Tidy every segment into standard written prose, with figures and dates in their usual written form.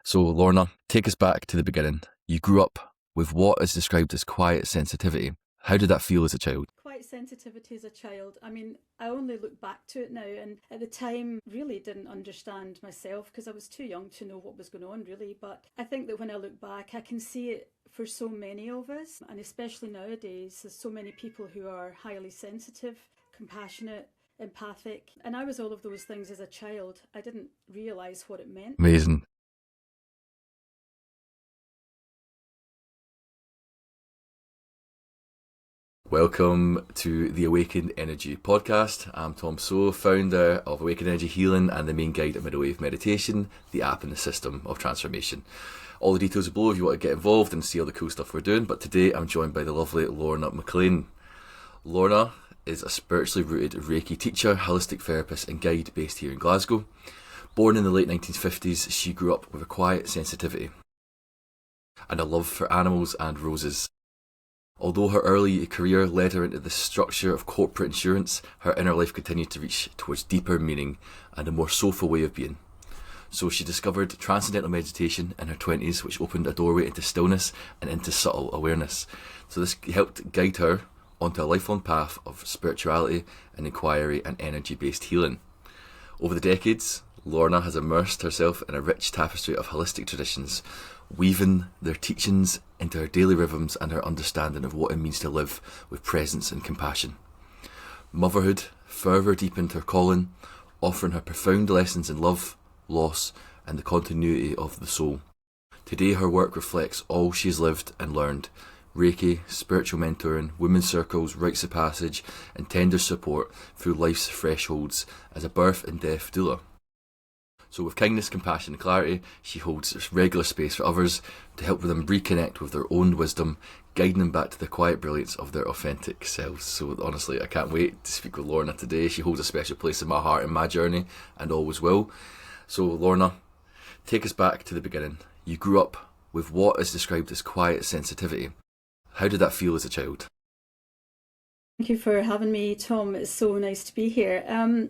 So, Lorna, take us back to the beginning. You grew up with what is described as quiet sensitivity. How did that feel as a child? Quite sensitivity as a child. I mean, I only look back to it now, and at the time, really didn't understand myself because I was too young to know what was going on, really. But I think that when I look back, I can see it for so many of us, and especially nowadays, there's so many people who are highly sensitive, compassionate, empathic, and I was all of those things as a child. I didn't realise what it meant. Amazing. Welcome to the Awakened Energy podcast. I'm Tom So, founder of Awakened Energy Healing and the main guide at Middle Wave Meditation, the app and the system of transformation. All the details are below if you want to get involved and see all the cool stuff we're doing. But today I'm joined by the lovely Lorna McLean. Lorna is a spiritually rooted Reiki teacher, holistic therapist and guide based here in Glasgow. Born in the late 1950s, she grew up with a quiet sensitivity and a love for animals and roses. Although her early career led her into the structure of corporate insurance, her inner life continued to reach towards deeper meaning and a more soulful way of being. So she discovered transcendental meditation in her 20s, which opened a doorway into stillness and into subtle awareness. So this helped guide her onto a lifelong path of spirituality and inquiry and energy-based healing. Over the decades, Lorna has immersed herself in a rich tapestry of holistic traditions, weaving their teachings into her daily rhythms and her understanding of what it means to live with presence and compassion. Motherhood further deepened her calling, offering her profound lessons in love, loss, and the continuity of the soul. Today her work reflects all she has lived and learned: Reiki, spiritual mentoring, women's circles, rites of passage, and tender support through life's thresholds as a birth and death doula. So with kindness, compassion and clarity, she holds regular space for others to help them reconnect with their own wisdom, guiding them back to the quiet brilliance of their authentic selves. So honestly, I can't wait to speak with Lorna today. She holds a special place in my heart in my journey and always will. So Lorna, take us back to the beginning. You grew up with what is described as quiet sensitivity. How did that feel as a child? Thank you for having me, Tom. It's so nice to be here.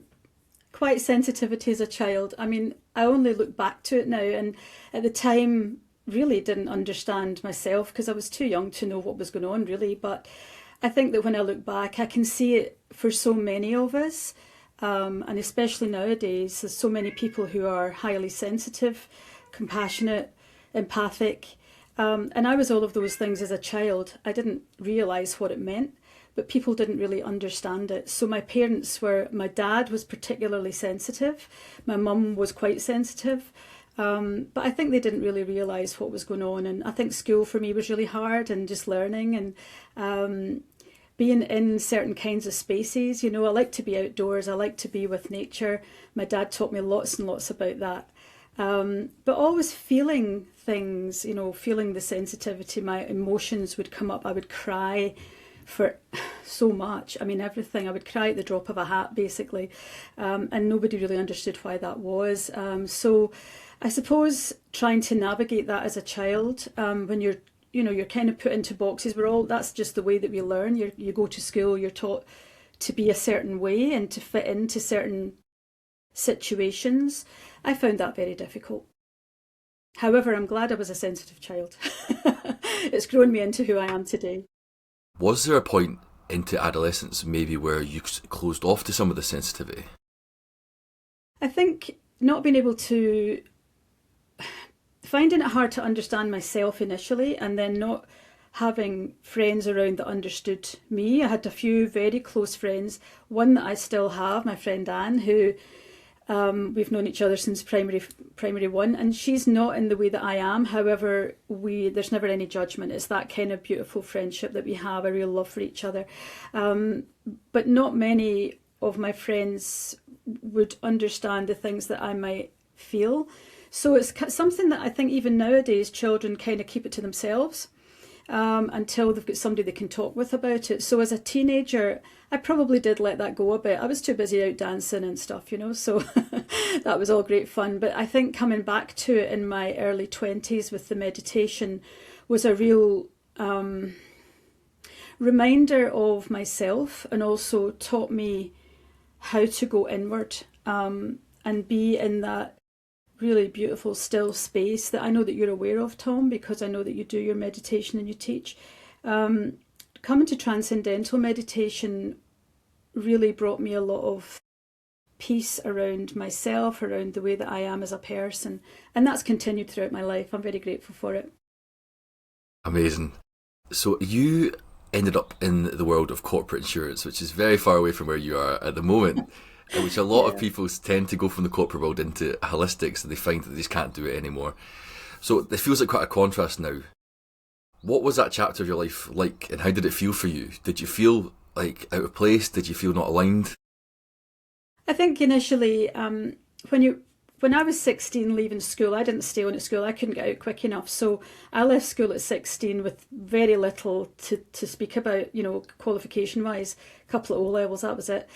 Quite sensitivity as a child. I mean, I only look back to it now, and at the time, really didn't understand myself because I was too young to know what was going on, really. But I think that when I look back, I can see it for so many of us, and especially nowadays, there's so many people who are highly sensitive, compassionate, empathic, and I was all of those things as a child. I didn't realise what it meant, but people didn't really understand it. So my dad was particularly sensitive, my mum was quite sensitive, but I think they didn't really realise what was going on. And I think school for me was really hard, and just learning and being in certain kinds of spaces. You know, I like to be outdoors, I like to be with nature. My dad taught me lots and lots about that. But always feeling things, you know, feeling the sensitivity, my emotions would come up. I would cry for so much. I mean, everything. I would cry at the drop of a hat, basically. And nobody really understood why that was. So I suppose trying to navigate that as a child, when you're kind of put into boxes. That's just the way that we learn. You go to school, you're taught to be a certain way and to fit into certain situations. I found that very difficult. However, I'm glad I was a sensitive child. It's grown me into who I am today. Was there a point into adolescence maybe where you closed off to some of the sensitivity? I think not being able to, finding it hard to understand myself initially, and then not having friends around that understood me. I had a few very close friends, one that I still have, my friend Anne, who we've known each other since primary one, and she's not in the way that I am. However, there's never any judgment. It's that kind of beautiful friendship that we have, a real love for each other. But not many of my friends would understand the things that I might feel. So it's something that I think even nowadays children kind of keep it to themselves. Until they've got somebody they can talk with about it. So as a teenager, I probably did let that go a bit. I was too busy out dancing and stuff, you know, so that was all great fun. But I think coming back to it in my early 20s with the meditation was a real reminder of myself, and also taught me how to go inward, and be in that really beautiful still space that I know that you're aware of, Tom, because I know that you do your meditation and you teach. Coming to transcendental meditation really brought me a lot of peace around myself, around the way that I am as a person. And that's continued throughout my life. I'm very grateful for it. Amazing. So you ended up in the world of corporate insurance, which is very far away from where you are at the moment, in which a lot of Yeah. people tend to go from the corporate world into holistics and they find that they just can't do it anymore. So it feels like quite a contrast now. What was that chapter of your life like, and how did it feel for you? Did you feel like out of place? Did you feel not aligned? I think initially, when I was 16 leaving school, I didn't stay on at school. I couldn't get out quick enough. So I left school at 16 with very little to speak about, qualification wise. A couple of O levels, that was it.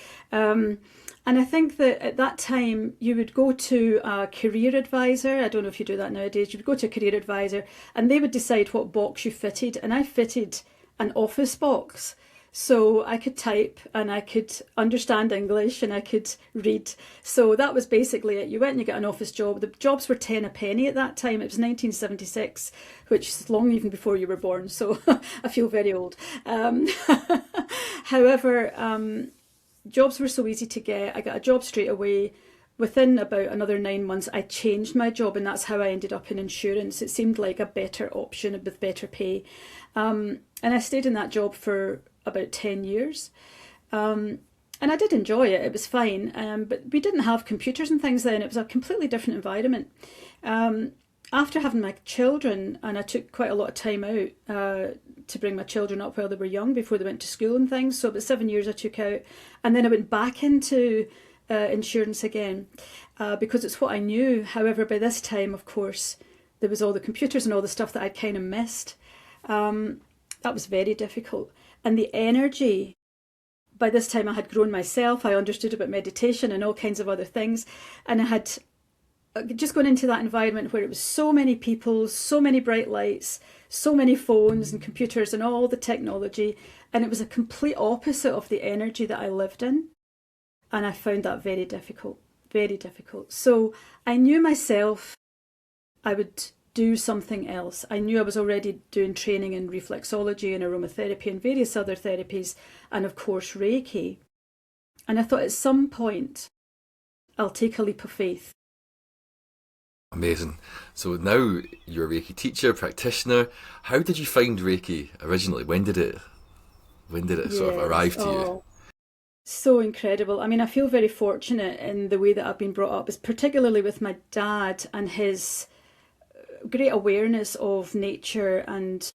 And I think that at that time you would go to a career advisor. I don't know if you do that nowadays. You would go to a career advisor and they would decide what box you fitted. And I fitted an office box. So I could type and I could understand English and I could read. So that was basically it. You went and you got an office job. The jobs were 10 a penny at that time. It was 1976, which is long even before you were born. So I feel very old. However, jobs were so easy to get. I got a job straight away. Within about another 9 months, I changed my job, and that's how I ended up in insurance. It seemed like a better option with better pay. And I stayed in that job for about 10 years. And I did enjoy it. It was fine. But we didn't have computers and things then. It was a completely different environment. After having my children, and I took quite a lot of time out to bring my children up while they were young before they went to school and things. So about 7 years I took out. And then I went back into insurance again because it's what I knew. However, by this time, of course, there was all the computers and all the stuff that I'd kind of missed. That was very difficult. And the energy, by this time I had grown myself. I understood about meditation and all kinds of other things. And I had just gone into that environment where it was so many people, so many bright lights, so many phones and computers and all the technology. And it was a complete opposite of the energy that I lived in. And I found that very difficult, very difficult. So I knew myself I would do something else. I knew I was already doing training in reflexology and aromatherapy and various other therapies, and of course Reiki. And I thought at some point I'll take a leap of faith. Amazing. So now you're a Reiki teacher, practitioner. How did you find Reiki originally? When did it sort of arrive to you? So incredible. I mean, I feel very fortunate in the way that I've been brought up, is particularly with my dad and his great awareness of nature and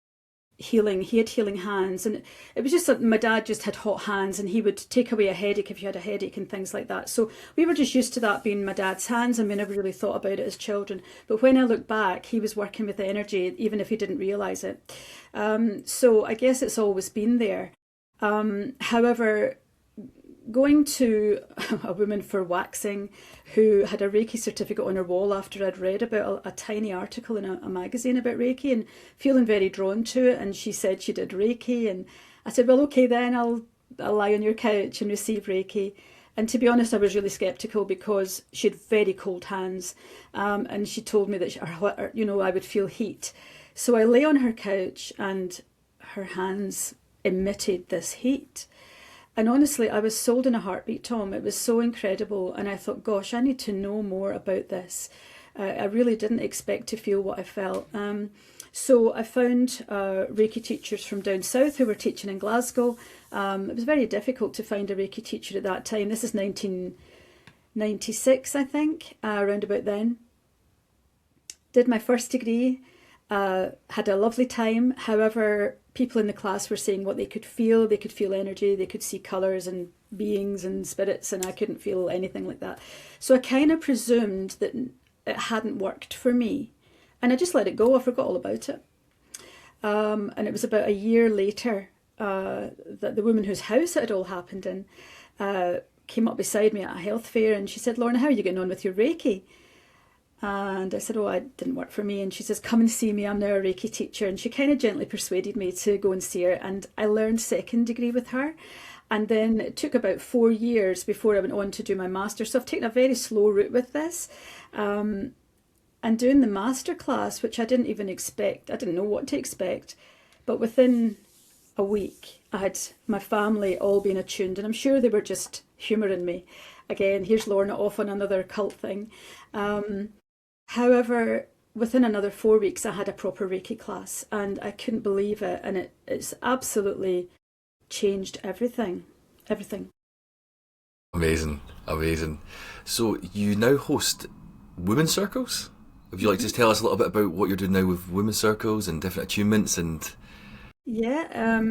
healing. He had healing hands, and it was just that my dad just had hot hands, and he would take away a headache if you had a headache and things like that. So we were just used to that being my dad's hands, and we never really thought about it as children. But when I look back, he was working with energy, even if he didn't realise it. So I guess it's always been there. However, going to a woman for waxing who had a Reiki certificate on her wall after I'd read about a tiny article in a magazine about Reiki and feeling very drawn to it, and she said she did Reiki, and I said, well, okay, then I'll lie on your couch and receive Reiki. And to be honest, I was really sceptical because she had very cold hands, and she told me that I would feel heat. So I lay on her couch and her hands emitted this heat. And honestly, I was sold in a heartbeat, Tom. It was so incredible. And I thought, gosh, I need to know more about this. I really didn't expect to feel what I felt. So I found Reiki teachers from down south who were teaching in Glasgow. It was very difficult to find a Reiki teacher at that time. This is 1996, I think, around about then. Did my first degree, had a lovely time. However, people in the class were saying what they could feel. They could feel energy, they could see colours and beings and spirits, and I couldn't feel anything like that. So I kind of presumed that it hadn't worked for me. And I just let it go. I forgot all about it. And it was about a year later that the woman whose house it had all happened in came up beside me at a health fair, and she said, Lorna, how are you getting on with your Reiki? And I said, oh, it didn't work for me. And she says, come and see me. I'm now a Reiki teacher. And she kind of gently persuaded me to go and see her. And I learned second degree with her. And then it took about 4 years before I went on to do my master's. So I've taken a very slow route with this. and doing the master class, which I didn't even expect. I didn't know what to expect. But within a week, I had my family all being attuned, and I'm sure they were just humouring me. Again, here's Lorna off on another cult thing. However, within another 4 weeks, I had a proper Reiki class, and I couldn't believe it. And it's absolutely changed everything. Everything. Amazing, amazing. So you now host women's circles? Would you like to just tell us a little bit about what you're doing now with women's circles and different attunements and... Yeah,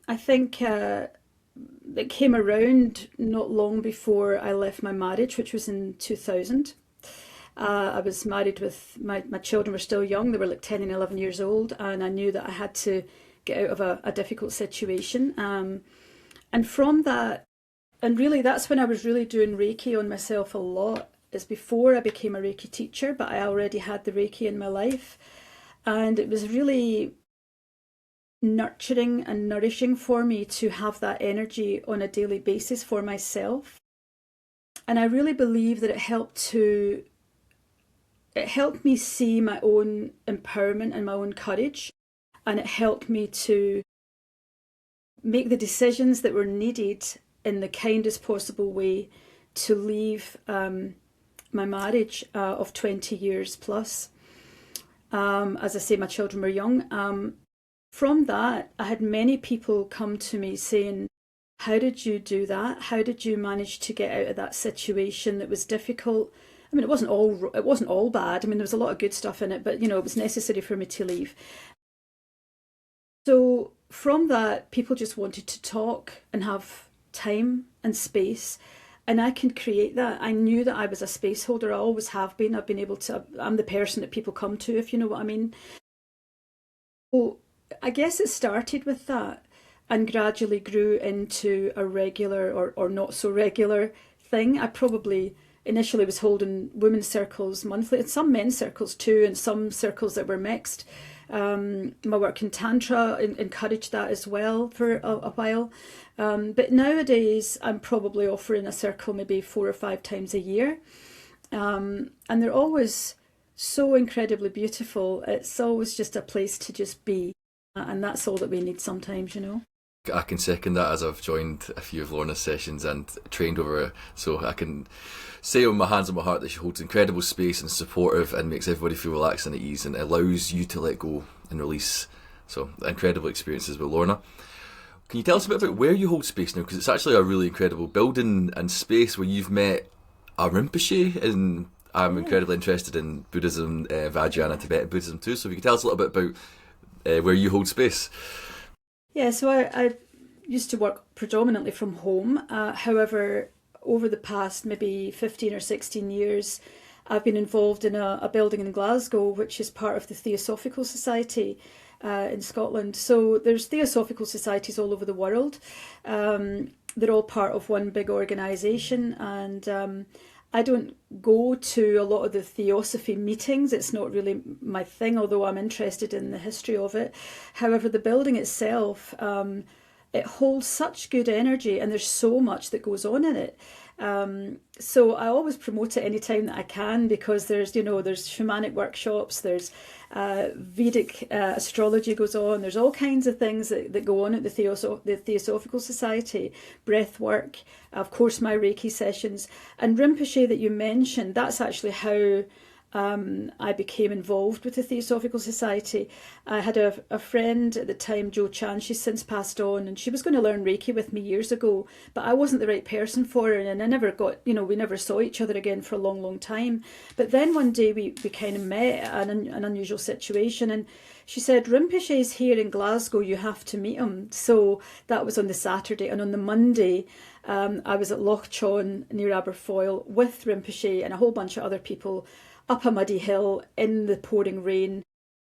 I think it came around not long before I left my marriage, which was in 2000. I was married with my children were still young. They were like 10 and 11 years old. And I knew that I had to get out of a difficult situation. And from that, and really that's when I was really doing Reiki on myself a lot. It's before I became a Reiki teacher, but I already had the Reiki in my life. And it was really nurturing and nourishing for me to have that energy on a daily basis for myself. And I really believe that it helped me see my own empowerment and my own courage, and it helped me to make the decisions that were needed in the kindest possible way to leave my marriage of 20 years plus. As I say, my children were young. From that, I had many people come to me saying, how did you do that? How did you manage to get out of that situation that was difficult? I mean, it wasn't all bad. I mean, there was a lot of good stuff in it, but it was necessary for me to leave. So from that, people just wanted to talk and have time and space, and I can create that. I knew that I was a space holder. I always have been. I've been able to. I'm the person that people come to, if you know what I mean. So I guess it started with that and gradually grew into a regular or not so regular thing. I probably initially was holding women's circles monthly, and some men's circles too, and some circles that were mixed. My work in Tantra encouraged that as well for a while. But nowadays, I'm probably offering a circle maybe 4 or 5 times a year. And they're always so incredibly beautiful. It's always just a place to just be. And that's all that we need sometimes, I can second that, as I've joined a few of Lorna's sessions and trained over her. So I can say on my hands on my heart that she holds incredible space and supportive and makes everybody feel relaxed and at ease and allows you to let go and release. So incredible experiences with Lorna. Can you tell us a bit about where you hold space now? Because it's actually a really incredible building and space where you've met a Rinpoche, and I'm incredibly interested in Buddhism, Vajrayana, Tibetan Buddhism too. So if you could tell us a little bit about where you hold space. Yeah, so I used to work predominantly from home. However, over the past maybe 15 or 16 years, I've been involved in a building in Glasgow, which is part of the Theosophical Society in Scotland. So there's Theosophical Societies all over the world. They're all part of one big organisation, and I don't go to a lot of the theosophy meetings. It's not really my thing, although I'm interested in the history of it. However, the building itself, it holds such good energy, and there's so much that goes on in it. So I always promote it anytime that I can, because there's shamanic workshops, there's Vedic astrology goes on, there's all kinds of things that go on at the Theosophical Society, breath work, of course my Reiki sessions, and Rinpoche that you mentioned, that's actually how I became involved with the Theosophical Society. I had a friend at the time, Jo Chan, she's since passed on, and she was going to learn Reiki with me years ago, but I wasn't the right person for her, and I never got, we never saw each other again for a long, long time. But then one day we kind of met at an unusual situation, and she said, Rinpoche's here in Glasgow, you have to meet him. So that was on the Saturday, and on the Monday, I was at Loch Chon near Aberfoyle with Rinpoche and a whole bunch of other people up a muddy hill in the pouring rain,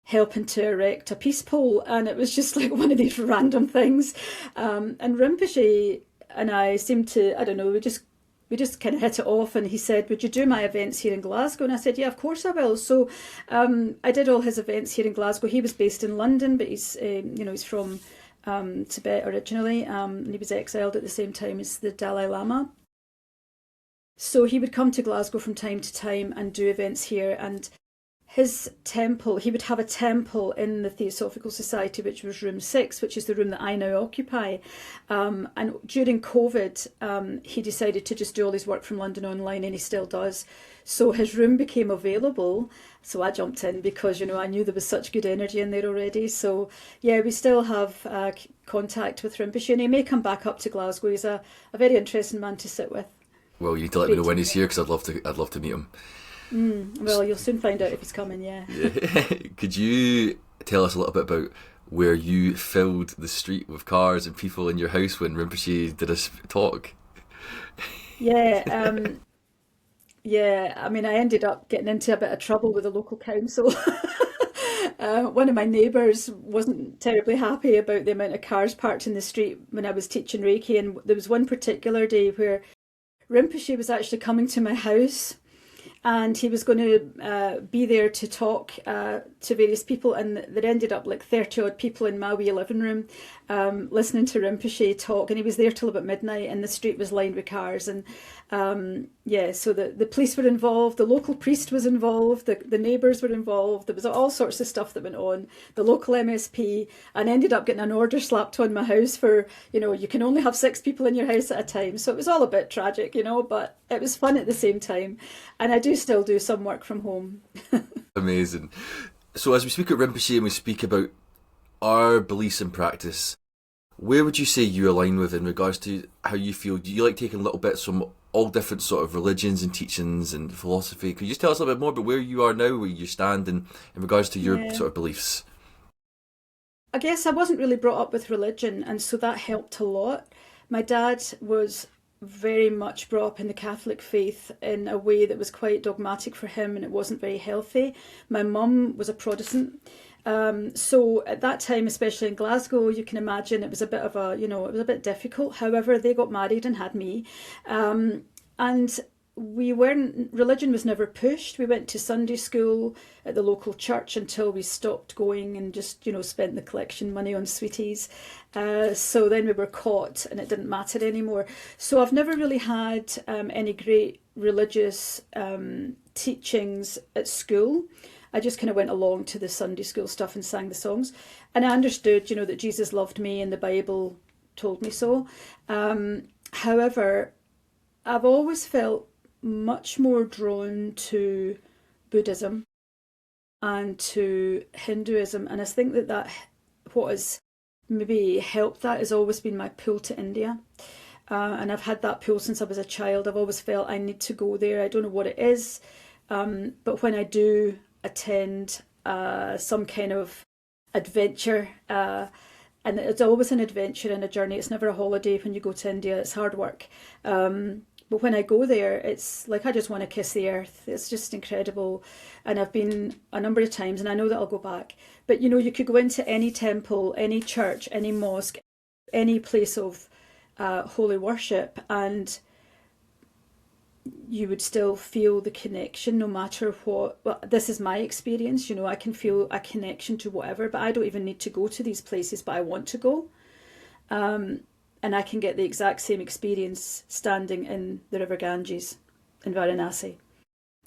helping to erect a peace pole. And it was just like one of these random things. And Rinpoche and I seemed to, I don't know, we just kind of hit it off, and he said, would you do my events here in Glasgow? And I said, yeah, of course I will. So I did all his events here in Glasgow. He was based in London, but he's from Tibet originally, and he was exiled at the same time as the Dalai Lama. So he would come to Glasgow from time to time and do events here, and his temple, he would have a temple in the Theosophical Society, which was room 6, which is the room that I now occupy. And during COVID, he decided to just do all his work from London online, and he still does. So his room became available. So I jumped in because, I knew there was such good energy in there already. So yeah, we still have contact with Rinpoche, and he may come back up to Glasgow. He's a very interesting man to sit with. Well, you need to let me know when he's here, because I'd love to meet him. Well, you'll soon find out if he's coming, yeah. Could you tell us a little bit about where you filled the street with cars and people in your house when Rinpoche did a talk? Yeah, yeah. I mean, I ended up getting into a bit of trouble with the local council. One of my neighbours wasn't terribly happy about the amount of cars parked in the street when I was teaching Reiki, and there was one particular day where Rinpoche was actually coming to my house, and he was going to be there to talk to various people, and there ended up like 30 odd people in my wee living room listening to Rinpoche talk, and he was there till about midnight, and the street was lined with cars. And yeah, so the police were involved, the local priest was involved, the neighbours were involved, there was all sorts of stuff that went on, the local MSP, and ended up getting an order slapped on my house for, you can only have 6 people in your house at a time. So it was all a bit tragic, but it was fun at the same time. And I do still do some work from home. Amazing. So as we speak at Rinpoche and we speak about our beliefs and practice, where would you say you align with in regards to how you feel? Do you like taking little bits from all different sort of religions and teachings and philosophy? Could you just tell us a little bit more about where you are now, where you stand in regards to your sort of beliefs? I guess I wasn't really brought up with religion, and so that helped a lot. My dad was very much brought up in the Catholic faith in a way that was quite dogmatic for him, and it wasn't very healthy. My mum was a Protestant. So at that time, especially in Glasgow, you can imagine it was a bit of a, it was a bit difficult. However, they got married and had me. And religion was never pushed. We went to Sunday school at the local church until we stopped going and just, spent the collection money on sweeties. So then we were caught and it didn't matter anymore. So I've never really had any great religious teachings at school. I just kind of went along to the Sunday school stuff and sang the songs. And I understood, that Jesus loved me and the Bible told me so. However, I've always felt much more drawn to Buddhism and to Hinduism. And I think that what has maybe helped that has always been my pull to India. And I've had that pull since I was a child. I've always felt I need to go there. I don't know what it is. But when I do attend some kind of adventure, and it's always an adventure and a journey. It's never a holiday when you go to India. It's hard work. But when I go there, it's like I just want to kiss the earth. It's just incredible. And I've been a number of times, and I know that I'll go back. But you could go into any temple, any church, any mosque, any place of holy worship, and you would still feel the connection no matter what. Well, this is my experience. I can feel a connection to whatever, but I don't even need to go to these places, but I want to go. And I can get the exact same experience standing in the River Ganges in Varanasi.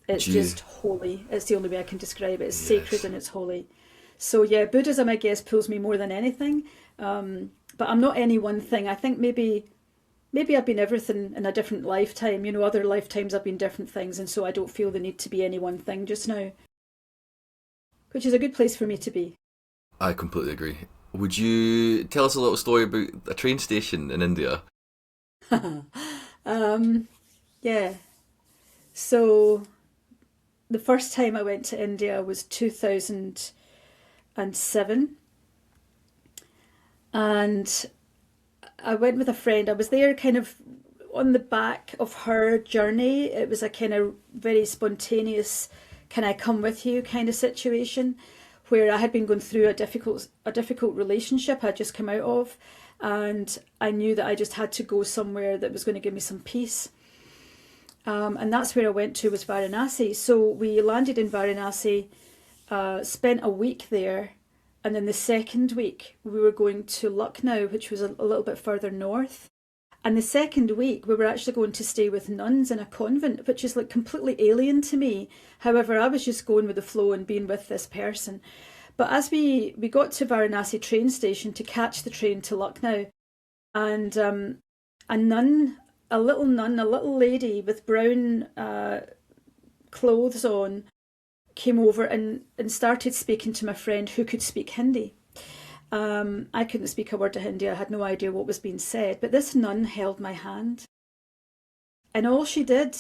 It's just holy. It's the only way I can describe it. It's sacred and it's holy. So yeah, Buddhism, I guess, pulls me more than anything. But I'm not any one thing. I think maybe I've been everything in a different lifetime. Other lifetimes I've been different things, and so I don't feel the need to be any one thing just now, which is a good place for me to be. I completely agree. Would you tell us a little story about a train station in India? Yeah. So the first time I went to India was 2007. And I went with a friend. I was there kind of on the back of her journey. It was a kind of very spontaneous, can I come with you kind of situation, where I had been going through a difficult relationship I'd just come out of, and I knew that I just had to go somewhere that was going to give me some peace. And that's where I went to, was Varanasi. So we landed in Varanasi, spent a week there, and then the second week we were going to Lucknow, which was a little bit further north. And the second week, we were actually going to stay with nuns in a convent, which is like completely alien to me. However, I was just going with the flow and being with this person. But as we got to Varanasi train station to catch the train to Lucknow, and a nun, a little lady with brown clothes on, came over and started speaking to my friend who could speak Hindi. I couldn't speak a word of Hindi. I had no idea what was being said. But this nun held my hand. And all she did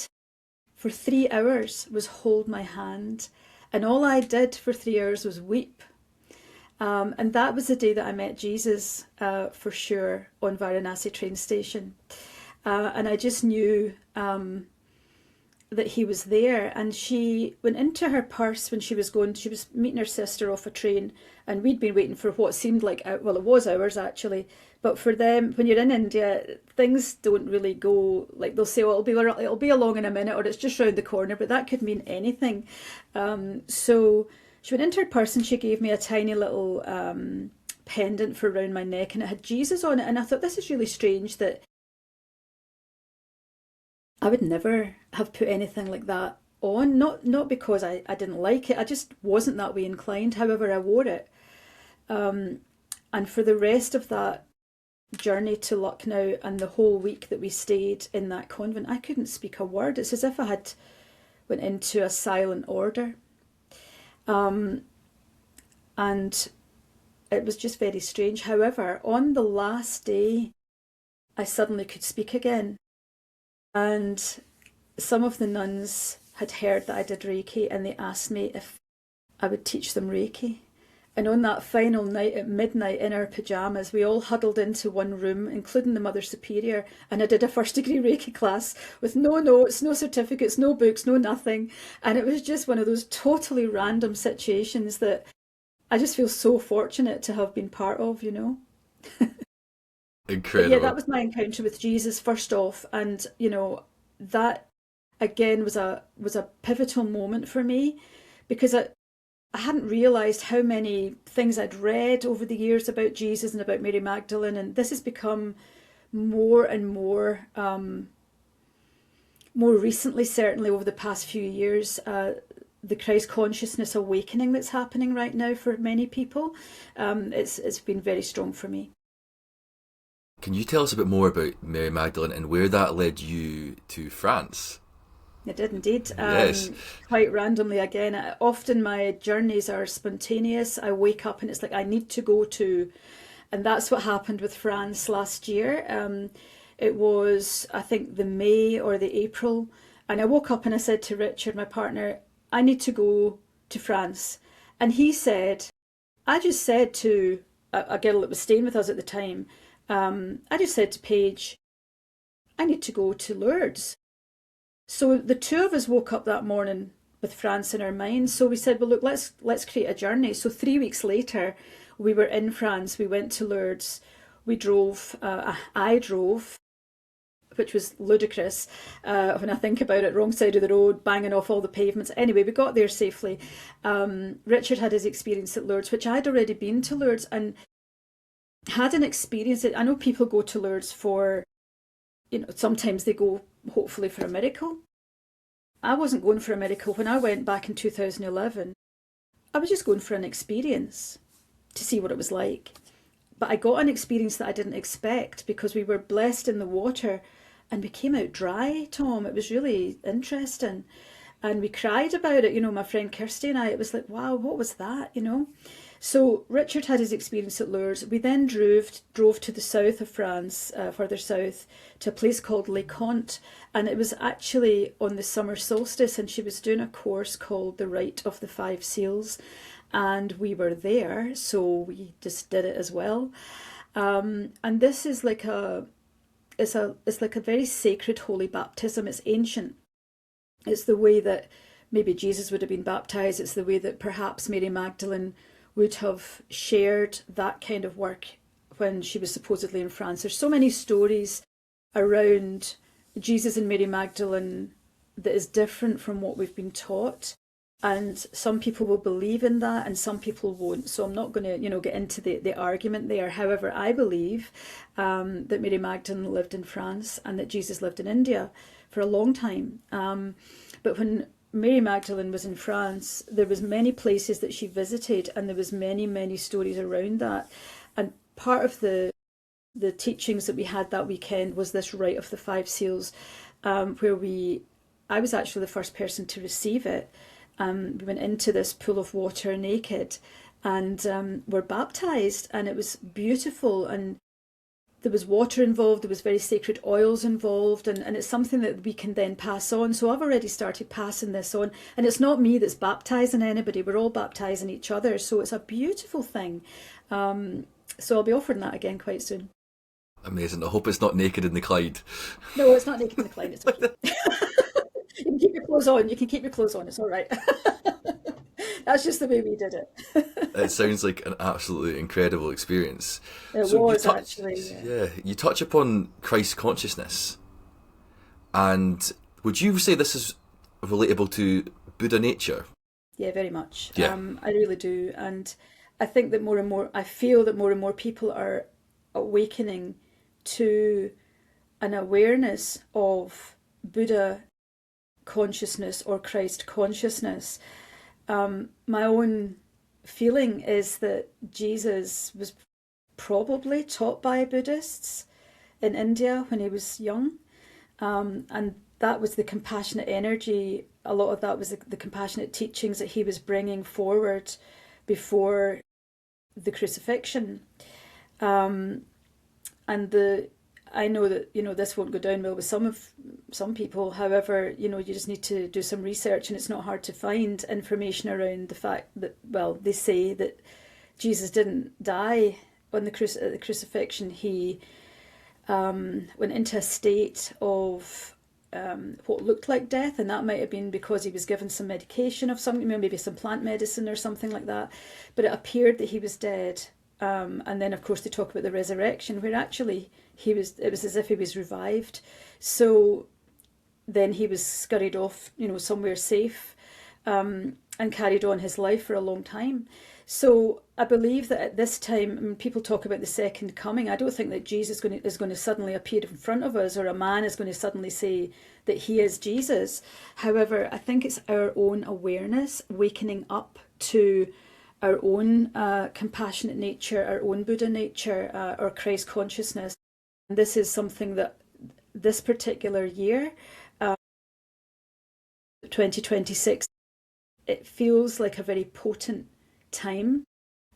for 3 hours was hold my hand. And all I did for 3 hours was weep. And that was the day that I met Jesus, for sure, on Varanasi train station. And I just knew that he was there. And she went into her purse when she was meeting her sister off a train, and we'd been waiting for what seemed like, well, it was hours actually, but for them, when you're in India, things don't really go, like they'll say, well, it'll be along in a minute, or it's just round the corner, but that could mean anything. So she went into her purse and she gave me a tiny little pendant for around my neck, and it had Jesus on it. And I thought, this is really strange that I would never have put anything like that on. Not because I didn't like it, I just wasn't that way inclined. However, I wore it. And for the rest of that journey to Lucknow and the whole week that we stayed in that convent, I couldn't speak a word. It's as if I had went into a silent order. And it was just very strange. However, on the last day, I suddenly could speak again. And some of the nuns had heard that I did Reiki, and they asked me if I would teach them Reiki. And on that final night at midnight in our pyjamas, we all huddled into one room, including the Mother Superior, and I did a first degree Reiki class with no notes, no certificates, no books, no nothing. And it was just one of those totally random situations that I just feel so fortunate to have been part of, you know. But yeah, Incredible. that was my encounter with Jesus first off, and that again was a pivotal moment for me, because I hadn't realised how many things I'd read over the years about Jesus and about Mary Magdalene, and this has become more and more, more recently, certainly over the past few years, the Christ consciousness awakening that's happening right now for many people. It's been very strong for me. Can you tell us a bit more about Mary Magdalene and where that led you to France? It did indeed. Yes. Quite randomly again. Often my journeys are spontaneous. I wake up and it's like I need to go to, and that's what happened with France last year. It was, I think, the May or the April, and I woke up and I said to Richard, my partner, I need to go to France. And he said, I just said to a girl that was staying with us at the time, I just said to Paige, I need to go to Lourdes. So the two of us woke up that morning with France in our minds. So we said, well, look, let's create a journey. So 3 weeks later, we were in France. We went to Lourdes. We drove. I drove, which was ludicrous when I think about it. Wrong side of the road, banging off all the pavements. Anyway, we got there safely. Richard had his experience at Lourdes, which I'd already been to Lourdes and had an experience. I know people go to Lourdes for, sometimes they go hopefully for a miracle. I wasn't going for a miracle. When I went back in 2011, I was just going for an experience to see what it was like. But I got an experience that I didn't expect, because we were blessed in the water and we came out dry, Tom. It was really interesting. And we cried about it, my friend Kirsty and I. It was like, wow, what was that? So Richard had his experience at Lourdes. We then drove to the south of France, further south, to a place called Les Contes, and it was actually on the summer solstice, and she was doing a course called The Rite of the Five Seals, and we were there, so we just did it as well. And this is like it's like a very sacred holy baptism. It's ancient. It's the way that maybe Jesus would have been baptized. It's the way that perhaps Mary Magdalene would have shared that kind of work when she was supposedly in France. There's so many stories around Jesus and Mary Magdalene that is different from what we've been taught. And some people will believe in that and some people won't. So I'm not going to, get into the argument there. However, I believe that Mary Magdalene lived in France and that Jesus lived in India for a long time. But when Mary Magdalene was in France, there was many places that she visited, and there was many, many stories around that. And part of the teachings that we had that weekend was this Rite of the Five Seals, where I was actually the first person to receive it. We went into this pool of water naked and were baptized, and it was beautiful. And there was water involved, there was very sacred oils involved, and it's something that we can then pass on. So I've already started passing this on, and it's not me that's baptizing anybody, we're all baptizing each other. So it's a beautiful thing. So I'll be offering that again quite soon. Amazing. I hope it's not naked in the Clyde. No, it's not naked in the Clyde, it's okay. You can keep your clothes on, it's all right. That's just the way we did it. It sounds like an absolutely incredible experience. It So was actually, yeah, you touch upon Christ consciousness, and would you say this is relatable to Buddha nature? yeah, very much. Yeah. I really do. And I think that more and more, I feel that more and more people are awakening to an awareness of Buddha consciousness or Christ consciousness. My own feeling is that Jesus was probably taught by Buddhists in India when he was young. And that was the compassionate energy. A lot of that was the compassionate teachings that he was bringing forward before the crucifixion. And I know that this won't go down well with some people. However, you just need to do some research, and it's not hard to find information around the fact that, well, they say that Jesus didn't die on the crucifixion. He went into a state of what looked like death, and that might have been because he was given some medication of something, maybe some plant medicine or something like that. But it appeared that he was dead. And then, of course, they talk about the resurrection, where actually it was as if he was revived. So then he was scurried off, somewhere safe, and carried on his life for a long time. So I believe that at this time, when people talk about the second coming, I don't think that Jesus is going to suddenly appear in front of us, or a man is going to suddenly say that he is Jesus. However, I think it's our own awareness wakening up to our own compassionate nature, our own Buddha nature, our Christ consciousness. And this is something that this particular year, 2026, it feels like a very potent time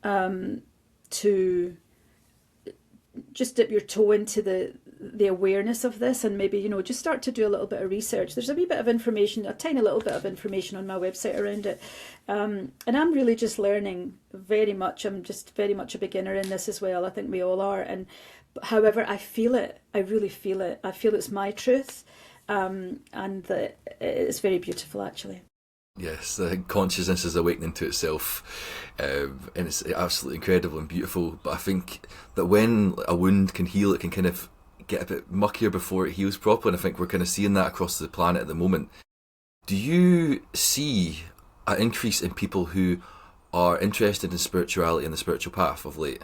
to just dip your toe into the awareness of this, and maybe just start to do a little bit of research. There's a wee bit of information, a tiny little bit of information on my website around it, and I'm really just learning very much. I'm just very much a beginner in this as well. I think we all are. And however, I feel it. I really feel it. I feel it's my truth, and that it's very beautiful actually. Yes, the consciousness is awakening to itself, and it's absolutely incredible and beautiful. But I think that when a wound can heal, it can kind of get a bit muckier before it heals properly, and I think we're kind of seeing that across the planet at the moment. Do you see an increase in people who are interested in spirituality and the spiritual path of late?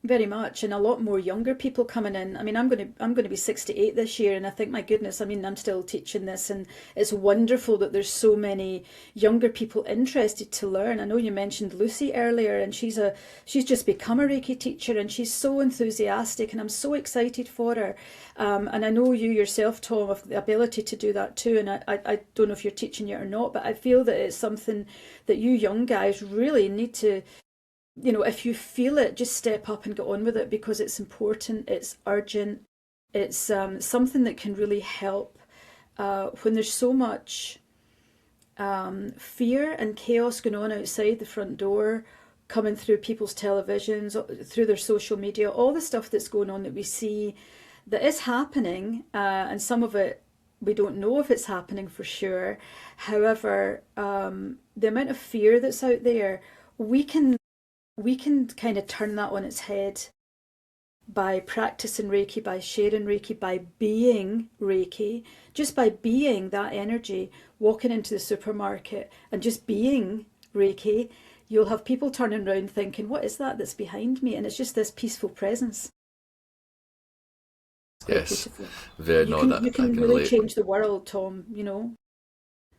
Very much, and a lot more younger people coming in. I mean, I'm going to be 68 this year, and I think, my goodness, I mean, I'm still teaching this, and it's wonderful that there's so many younger people interested to learn. I know you mentioned Lucy earlier, and she's just become a Reiki teacher, and she's so enthusiastic, and I'm so excited for her. And I know you yourself, Tom, have the ability to do that too. And I don't know if you're teaching yet or not, but I feel that it's something that you young guys really need to. If you feel it, just step up and get on with it, because it's important, it's urgent, it's something that can really help when there's so much fear and chaos going on outside the front door, coming through people's televisions, through their social media, all the stuff that's going on that we see that is happening, and some of it we don't know if it's happening for sure. However, the amount of fear that's out there, we can kind of turn that on its head by practicing Reiki, by sharing Reiki, by being Reiki, just by being that energy, walking into the supermarket and just being Reiki, you'll have people turning around thinking, what is that that's behind me? And it's just this peaceful presence. It's quite Yes, beautiful. very, You no, can that you I can can really relate. change the world, Tom, you know.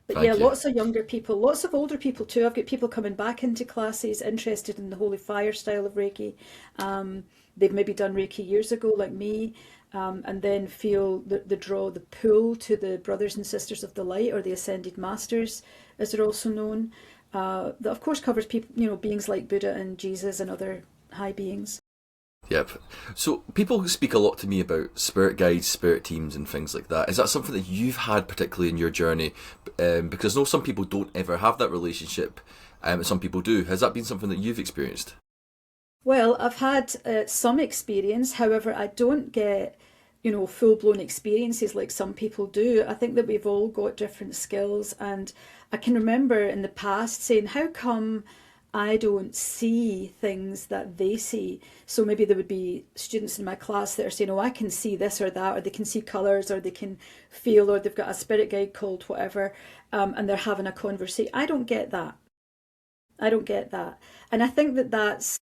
But yeah, Thank you. lots of younger people, lots of older people too. I've got people coming back into classes interested in the Holy Fire style of Reiki. They've maybe done Reiki years ago, like me, and then feel the draw, the pull to the brothers and sisters of the light, or the Ascended Masters, as they're also known. That of course covers people, you know, beings like Buddha and Jesus and other high beings. Yep. So people speak a lot to me about spirit guides, spirit teams, and things like that. Is that something that you've had particularly in your journey? Because I know some people don't ever have that relationship, and some people do. Has that been something that you've experienced? Well, I've had some experience. However, I don't get, you know, full-blown experiences like some people do. I think that we've all got different skills, and I can remember in the past saying, how come I don't see things that they see? So maybe there would be students in my class that are saying, oh, I can see this or that, or they can see colours, or they can feel, or they've got a spirit guide called whatever, and they're having a conversation. I don't get that. I don't get that. And I think that that's,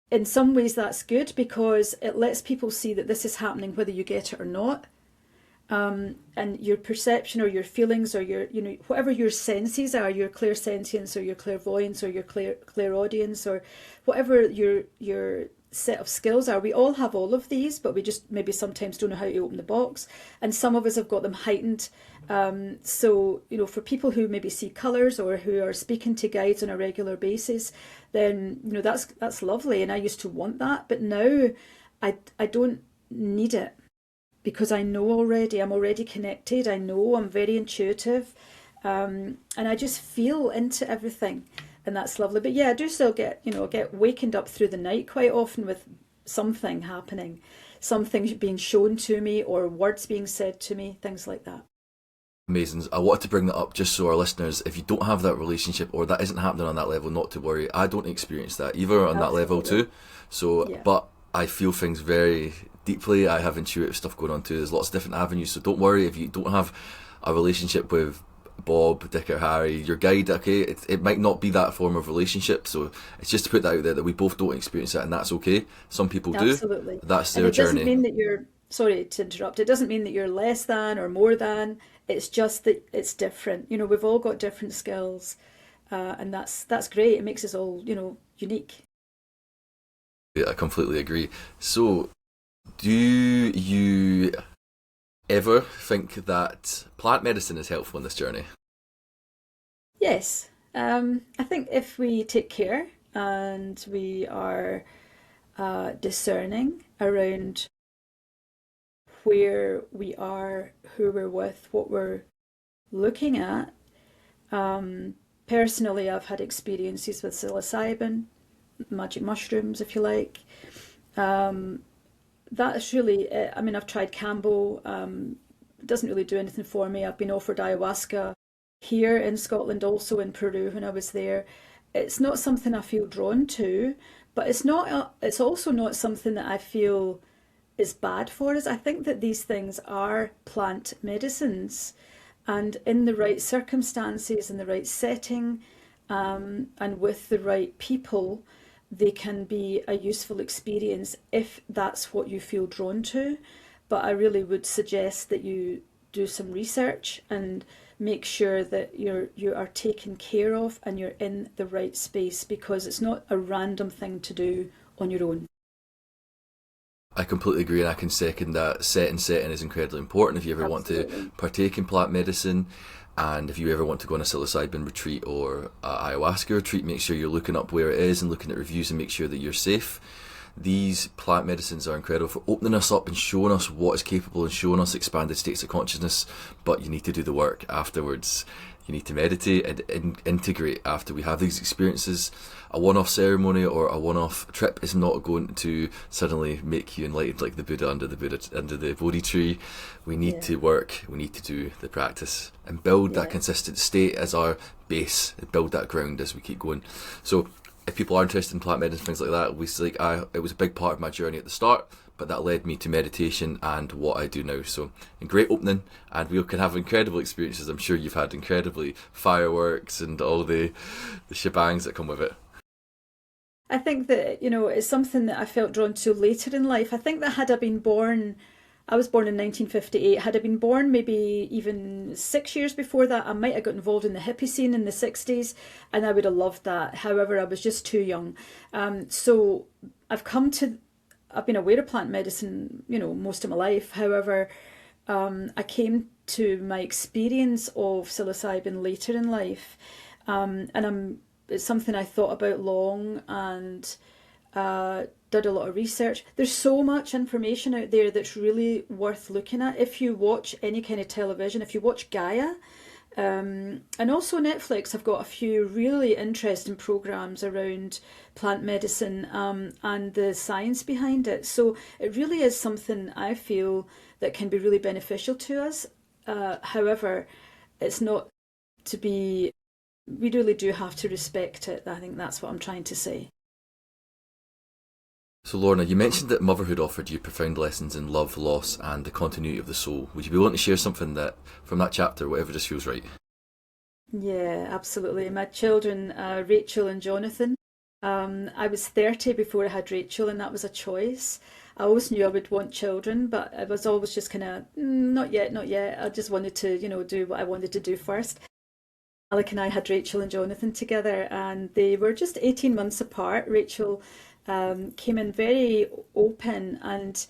in some ways, that's good because it lets people see that this is happening whether you get it or not. And your perception or your feelings or your, you know, whatever your senses are, your clairsentience or your clairvoyance or your clairaudience or whatever your set of skills are, we all have all of these, but we just maybe sometimes don't know how to open the box, and some of us have got them heightened. So, you know, for people who maybe see colours or who are speaking to guides on a regular basis, then, you know, that's lovely, and I used to want that, but now I don't need it because I know already, I'm already connected. I know I'm very intuitive, and I just feel into everything, and that's lovely. But yeah, I do still get, you know, get wakened up through the night quite often with something happening, something being shown to me, or words being said to me, things like that. Amazing. I wanted to bring that up just so our listeners, if you don't have that relationship or that isn't happening on that level, not to worry. I don't experience that either on that level Absolutely. too. So, Yeah. but I feel things very deeply. I have intuitive stuff going on too. There's lots of different avenues. So don't worry if you don't have a relationship with Bob, Dick, or Harry, your guide. Okay, it might not be that form of relationship. So it's just to put that out there that we both don't experience that, and that's okay. Some people do. Absolutely. That's And their it doesn't journey. mean that you're, sorry to interrupt, it doesn't mean that you're less than or more than. It's just that it's different. You know, we've all got different skills, and that's great. It makes us all, you know, unique. Yeah, I completely agree. So, do you ever think that plant medicine is helpful in this journey? Yes. I think if we take care and we are discerning around where we are, who we're with, what we're looking at. Personally, I've had experiences with psilocybin, magic mushrooms, if you like. Um, that's really it. I mean, I've tried Cambo. It doesn't really do anything for me. I've been offered ayahuasca here in Scotland, also in Peru when I was there. It's not something I feel drawn to, but it's not. It's also not something that I feel is bad for us. I think that these things are plant medicines, and in the right circumstances, in the right setting, and with the right people, they can be a useful experience if that's what you feel drawn to. But I really would suggest that you do some research and make sure that you are taken care of and you're in the right space, because it's not a random thing to do on your own. I completely agree, and I can second that. Setting is incredibly important if you ever want to Absolutely. partake in plant medicine, and if you ever want to go on a psilocybin retreat or a ayahuasca retreat, make sure you're looking up where it is and looking at reviews and make sure that you're safe. These plant medicines are incredible for opening us up and showing us what is capable and showing us expanded states of consciousness, but you need to do the work afterwards. You need to meditate and integrate after we have these experiences. A one-off ceremony or a one-off trip is not going to suddenly make you enlightened like the Buddha under the Bodhi tree. We need Yeah. to work, we need to do the practice and build that Yeah. consistent state as our base, build that ground as we keep going. So if people are interested in plant medicine, things like that, it was a big part of my journey at the start, but that led me to meditation and what I do now. So, a great opening, and we can have incredible experiences. I'm sure you've had incredibly fireworks and all the shebangs that come with it. I think that, it's something that I felt drawn to later in life. I think that had I been born, I was born in 1958. Had I been born maybe even 6 years before that, I might have got involved in the hippie scene in the 60s, and I would have loved that. However, I was just too young. So I've been aware of plant medicine, most of my life. However, I came to my experience of psilocybin later in life, and it's something I thought about long and did a lot of research. There's so much information out there that's really worth looking at. If you watch any kind of television, if you watch Gaia, and also Netflix have got a few really interesting programs around plant medicine and the science behind it. So it really is something I feel that can be really beneficial to us. However, it's not to be, we really do have to respect it. I think that's what I'm trying to say. So, Lorna, you mentioned that motherhood offered you profound lessons in love, loss, and the continuity of the soul. Would you be willing to share something that from that chapter, whatever just feels right? Yeah, absolutely. My children, Rachel and Jonathan. I was 30 before I had Rachel, and that was a choice. I always knew I would want children, but I was always just kind of, not yet, not yet. I just wanted to, do what I wanted to do first. Alec and I had Rachel and Jonathan together, and they were just 18 months apart. Rachel came in very open and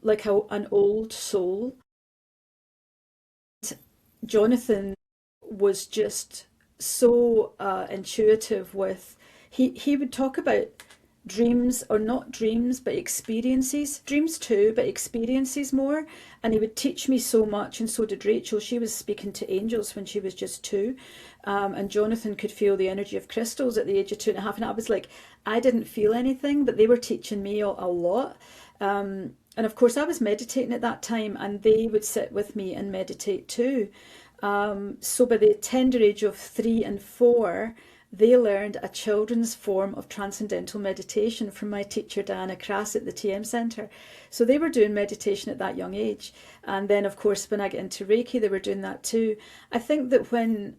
like an old soul. Jonathan was just so intuitive with, he would talk about dreams, or not dreams but experiences, dreams too but experiences more, and he would teach me so much. And so did Rachel. She was speaking to angels when she was just two, and Jonathan could feel the energy of crystals at the age of 2.5, and I was like, I didn't feel anything, but they were teaching me a lot. And of course I was meditating at that time, and they would sit with me and meditate too. So by the tender age of 3 and 4, they learned a children's form of transcendental meditation from my teacher Diana Crass at the TM Centre. So they were doing meditation at that young age. And then, of course, when I get into Reiki, they were doing that too. I think that when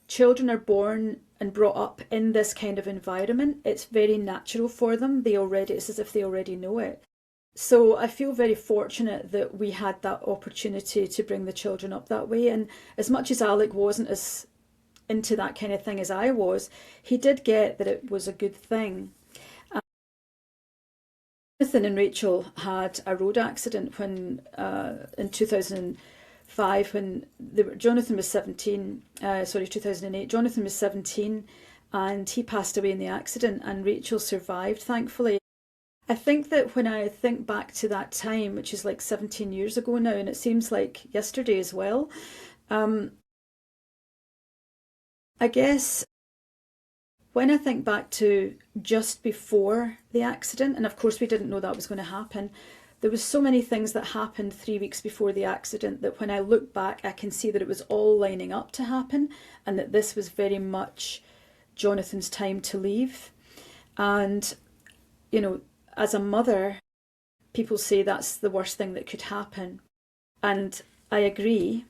children are born and brought up in this kind of environment, it's very natural for them. It's as if they already know it. So I feel very fortunate that we had that opportunity to bring the children up that way. And as much as Alec wasn't as into that kind of thing as I was, he did get that it was a good thing. Jonathan and Rachel had a road accident when in 2005, when Jonathan was 17, 2008. Jonathan was 17, and he passed away in the accident, and Rachel survived, thankfully. I think that when I think back to that time, which is like 17 years ago now, and it seems like yesterday as well, I guess when I think back to just before the accident, and of course we didn't know that was going to happen, there was so many things that happened 3 weeks before the accident that when I look back, I can see that it was all lining up to happen, and that this was very much Jonathan's time to leave. And, as a mother, people say that's the worst thing that could happen. And I agree.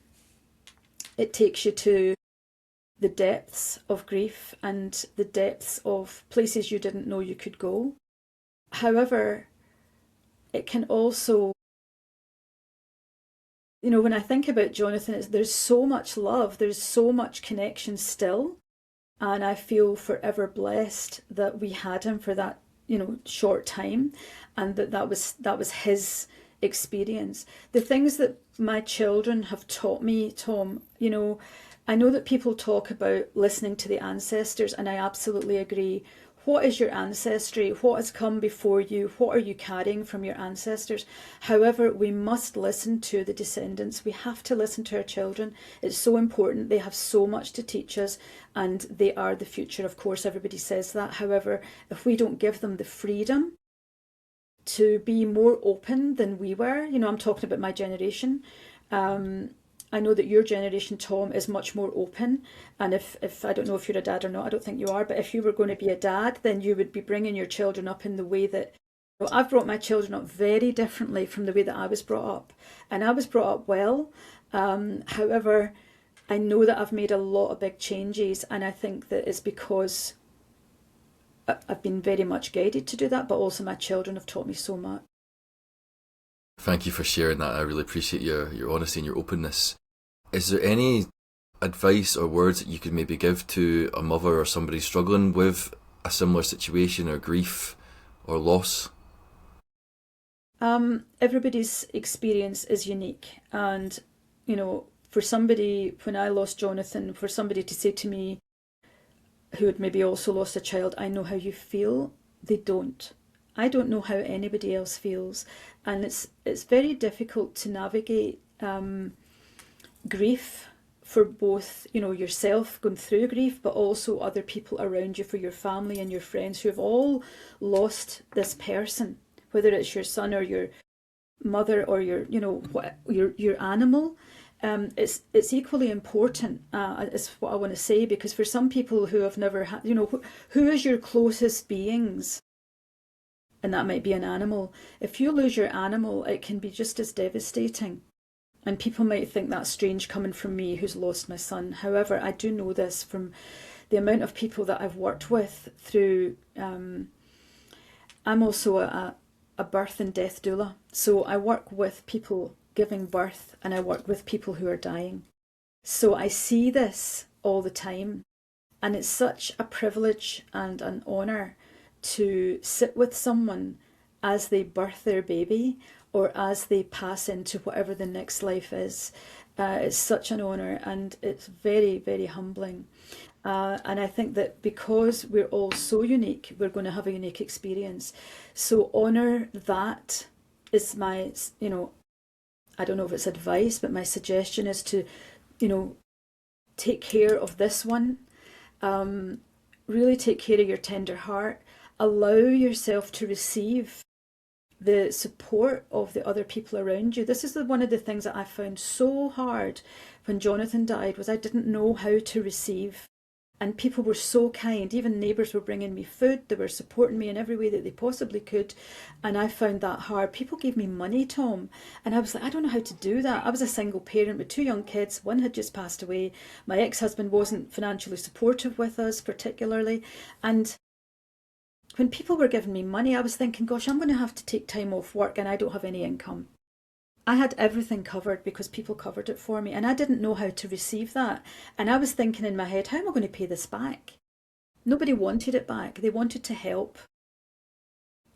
It takes you to the depths of grief and the depths of places you didn't know you could go. However, it can also, when I think about Jonathan, there's so much love, there's so much connection still. And I feel forever blessed that we had him for that, short time, and that was his experience. The things that my children have taught me, Tom, I know that people talk about listening to the ancestors, and I absolutely agree. What is your ancestry? What has come before you? What are you carrying from your ancestors? However, we must listen to the descendants. We have to listen to our children. It's so important. They have so much to teach us, and they are the future. Of course, everybody says that. However, if we don't give them the freedom to be more open than we were, I'm talking about my generation, I know that your generation, Tom, is much more open. And if I don't know if you're a dad or not, I don't think you are, but if you were going to be a dad, then you would be bringing your children up in the way that, well, I've brought my children up very differently from the way that I was brought up. And I was brought up well. However, I know that I've made a lot of big changes, and I think that it's because I've been very much guided to do that, but also my children have taught me so much. Thank you for sharing that. I really appreciate your honesty and your openness. Is there any advice or words that you could maybe give to a mother or somebody struggling with a similar situation or grief or loss? Everybody's experience is unique. And, for somebody, when I lost Jonathan, for somebody to say to me, who had maybe also lost a child, I know how you feel, they don't. I don't know how anybody else feels. And it's very difficult to navigate grief for both, yourself going through grief, but also other people around you, for your family and your friends who have all lost this person, whether it's your son or your mother or your animal. It's equally important, is what I want to say, because for some people who have never had, who is your closest beings? And that might be an animal. If you lose your animal, it can be just as devastating. And people might think that's strange coming from me who's lost my son. However, I do know this from the amount of people that I've worked with through, I'm also a birth and death doula. So I work with people giving birth, and I work with people who are dying. So I see this all the time, and it's such a privilege and an honour to sit with someone as they birth their baby or as they pass into whatever the next life is. It's such an honour, and it's very, very humbling. And I think that because we're all so unique, we're going to have a unique experience. So honour that is my, I don't know if it's advice, but my suggestion is to, take care of this one. Really take care of your tender heart. Allow yourself to receive the support of the other people around you. This is one of the things that I found so hard when Jonathan died, was I didn't know how to receive. And people were so kind. Even neighbours were bringing me food. They were supporting me in every way that they possibly could. And I found that hard. People gave me money, Tom. And I was like, I don't know how to do that. I was a single parent with 2 young kids. One had just passed away. My ex-husband wasn't financially supportive with us particularly. And when people were giving me money, I was thinking, gosh, I'm going to have to take time off work and I don't have any income. I had everything covered because people covered it for me, and I didn't know how to receive that. And I was thinking in my head, how am I going to pay this back? Nobody wanted it back. They wanted to help.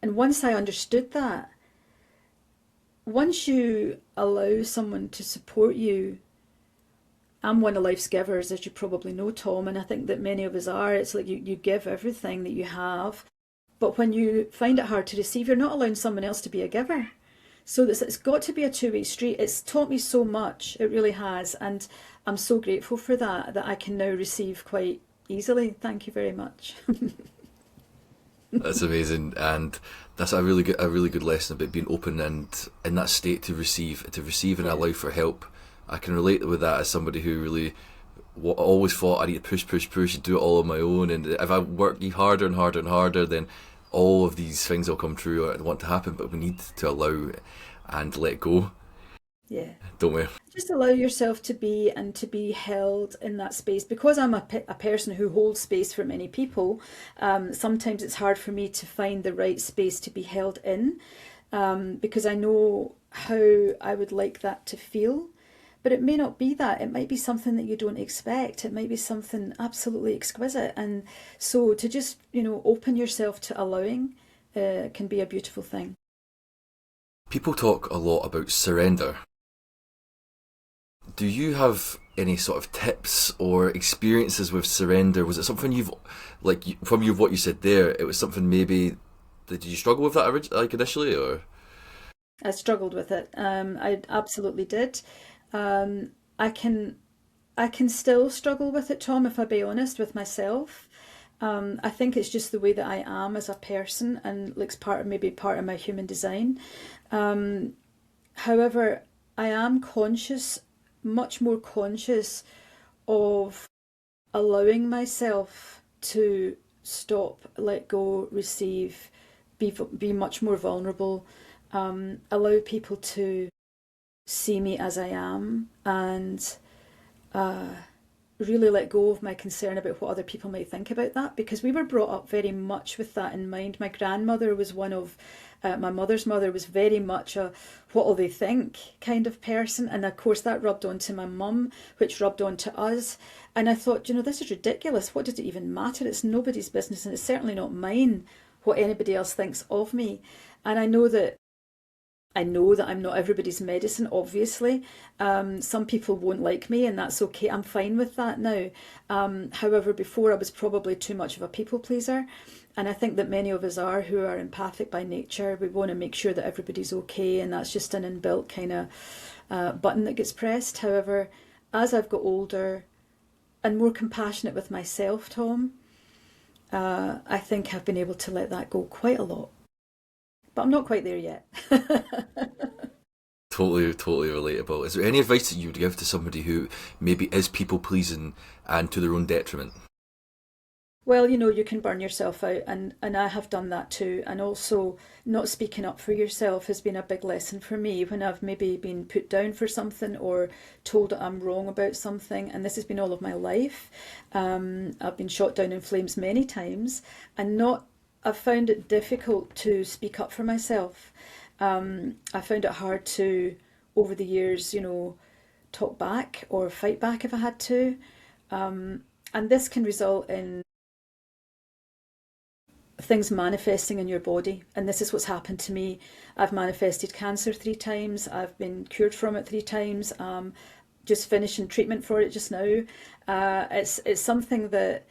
And once I understood that, once you allow someone to support you, I'm one of life's givers, as you probably know, Tom, and I think that many of us are. It's like you give everything that you have, but when you find it hard to receive, you're not allowing someone else to be a giver. So it's got to be a two-way street. It's taught me so much, it really has, and I'm so grateful for that I can now receive quite easily. Thank you very much. That's amazing, and that's a really good lesson about being open and in that state to receive and allow for help. I can relate with that as somebody who really always thought I need to push, do it all on my own, and if I work harder and harder and harder, then all of these things will come true or want to happen. But we need to allow and let go. Yeah. Don't we? Just allow yourself to be and to be held in that space. Because I'm a person who holds space for many people, sometimes it's hard for me to find the right space to be held in, because I know how I would like that to feel. But it may not be that. It might be something that you don't expect. It might be something absolutely exquisite. And so to just, open yourself to allowing can be a beautiful thing. People talk a lot about surrender. Do you have any sort of tips or experiences with surrender? Was it something from what you said there, it was something maybe, did you struggle with that initially, or? I struggled with it. I absolutely did. I can still struggle with it, Tom, if I be honest with myself. I think it's just the way that I am as a person, and like part of my human design. However, I am conscious much more conscious of allowing myself to stop, let go, receive, be much more vulnerable, allow people to see me as I am, and really let go of my concern about what other people might think about that, because we were brought up very much with that in mind. My grandmother was one of, my mother's mother was very much a what will they think kind of person, and of course that rubbed onto my mum, which rubbed onto us. And I thought, this is ridiculous. What does it even matter? It's nobody's business, and it's certainly not mine what anybody else thinks of me. And I know that I'm not everybody's medicine, obviously. Some people won't like me, and that's okay. I'm fine with that now. However, before I was probably too much of a people pleaser. And I think that many of us are, who are empathic by nature. We want to make sure that everybody's okay, and that's just an inbuilt kind of button that gets pressed. However, as I've got older and more compassionate with myself, Tom, I think I've been able to let that go quite a lot. But I'm not quite there yet. Totally, totally relatable. Is there any advice that you would give to somebody who maybe is people pleasing and to their own detriment? Well, you can burn yourself out, and I have done that too. And also, not speaking up for yourself has been a big lesson for me when I've maybe been put down for something or told that I'm wrong about something. And this has been all of my life. I've been shot down in flames many times, and I've found it difficult to speak up for myself. I found it hard to, over the years, talk back or fight back if I had to. And this can result in things manifesting in your body. And this is what's happened to me. I've manifested cancer 3 times. I've been cured from it 3 times. Just finishing treatment for it just now. It's something that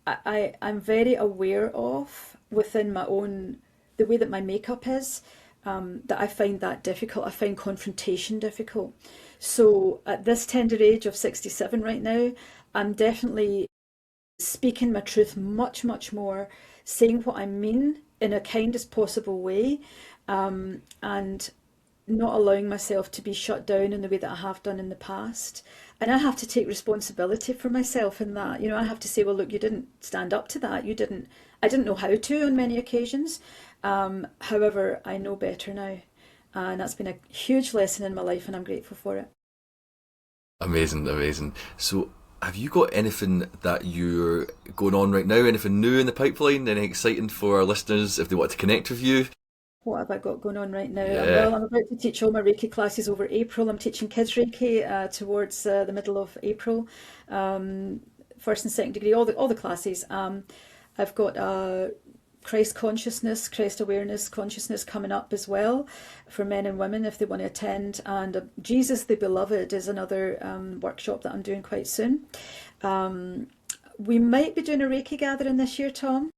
I'm very aware of within my own, the way that my makeup is, that I find that difficult. I find confrontation difficult. So at this tender age of 67 right now, I'm definitely speaking my truth much, much more, saying what I mean in a kindest possible way, and not allowing myself to be shut down in the way that I have done in the past. And I have to take responsibility for myself in that. I have to say, well, look, you didn't stand up to that. I didn't know how to on many occasions. However, I know better now. And that's been a huge lesson in my life, and I'm grateful for it. Amazing, amazing. So, have you got anything that you're going on right now? Anything new in the pipeline? Anything exciting for our listeners if they want to connect with you? What have I got going on right now? Yeah. Well, I'm about to teach all my Reiki classes over April. I'm teaching kids Reiki towards the middle of April, first and second degree, all the classes. I've got Christ consciousness, Christ awareness consciousness coming up as well for men and women if they want to attend. And Jesus the Beloved is another workshop that I'm doing quite soon. We might be doing a Reiki gathering this year, Tom.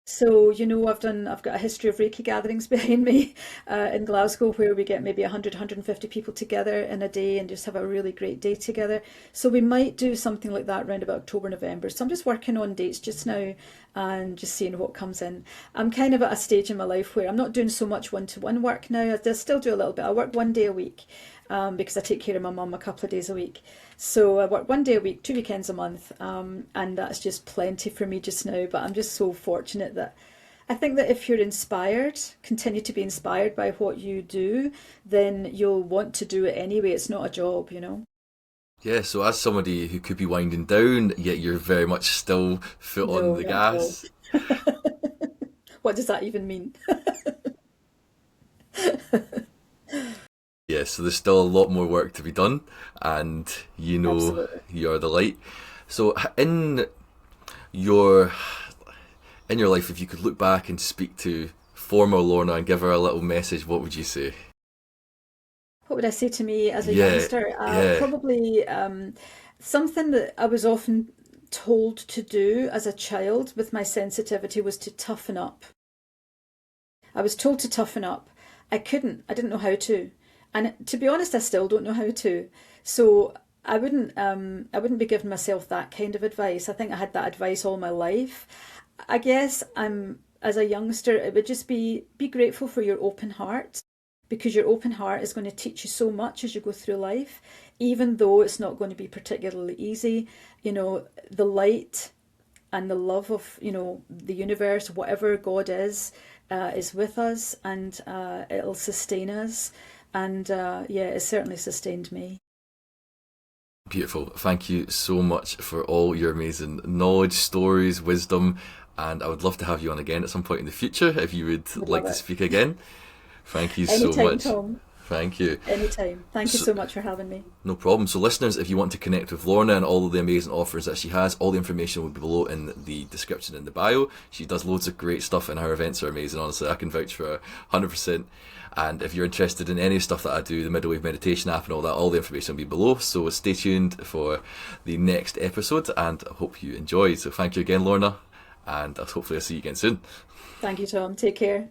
So, I've got a history of Reiki gatherings behind me in Glasgow, where we get maybe 100, 150 people together in a day and just have a really great day together. So we might do something like that around about October, November. So I'm just working on dates just now and just seeing what comes in. I'm kind of at a stage in my life where I'm not doing so much one-to-one work now. I still do a little bit. I work 1 day a week because I take care of my mum a couple of days a week. So I work 1 day a week, 2 weekends a month, and that's just plenty for me just now. But I'm just so fortunate that I think that if you're inspired, continue to be inspired by what you do, then you'll want to do it anyway. It's not a job, Yeah, so as somebody who could be winding down, yet you're very much still foot on No, the not at all. gas. What does that even mean? Yeah, so there's still a lot more work to be done, and Absolutely. you're the light. So your in your life, if you could look back and speak to former Lorna and give her a little message, what would you say? What would I say to me as a Yeah, youngster? yeah. Probably something that I was often told to do as a child with my sensitivity was to toughen up. I was told to toughen up. I couldn't. I didn't know how to. And to be honest, I still don't know how to. So I wouldn't be giving myself that kind of advice. I think I had that advice all my life. I guess as a youngster, it would just be grateful for your open heart, because your open heart is going to teach you so much as you go through life. even though it's not going to be particularly easy, the light and the love of, the universe, whatever God is with us, and it'll sustain us. And yeah, it certainly sustained me. Beautiful. Thank you so much for all your amazing knowledge, stories, wisdom, and I would love to have you on again at some point in the future if you would like to speak again. Thank you so Anytime, much. Tom. Thank you. Anytime. Thank you so much for having me. No problem. So listeners, if you want to connect with Lorna and all of the amazing offers that she has, all the information will be below in the description in the bio. She does loads of great stuff and her events are amazing. Honestly, I can vouch for her 100%. And if you're interested in any stuff that I do, the Middle Wave Meditation app and all that, all the information will be below. So stay tuned for the next episode and I hope you enjoy. So thank you again, Lorna, and hopefully I'll see you again soon. Thank you, Tom. Take care.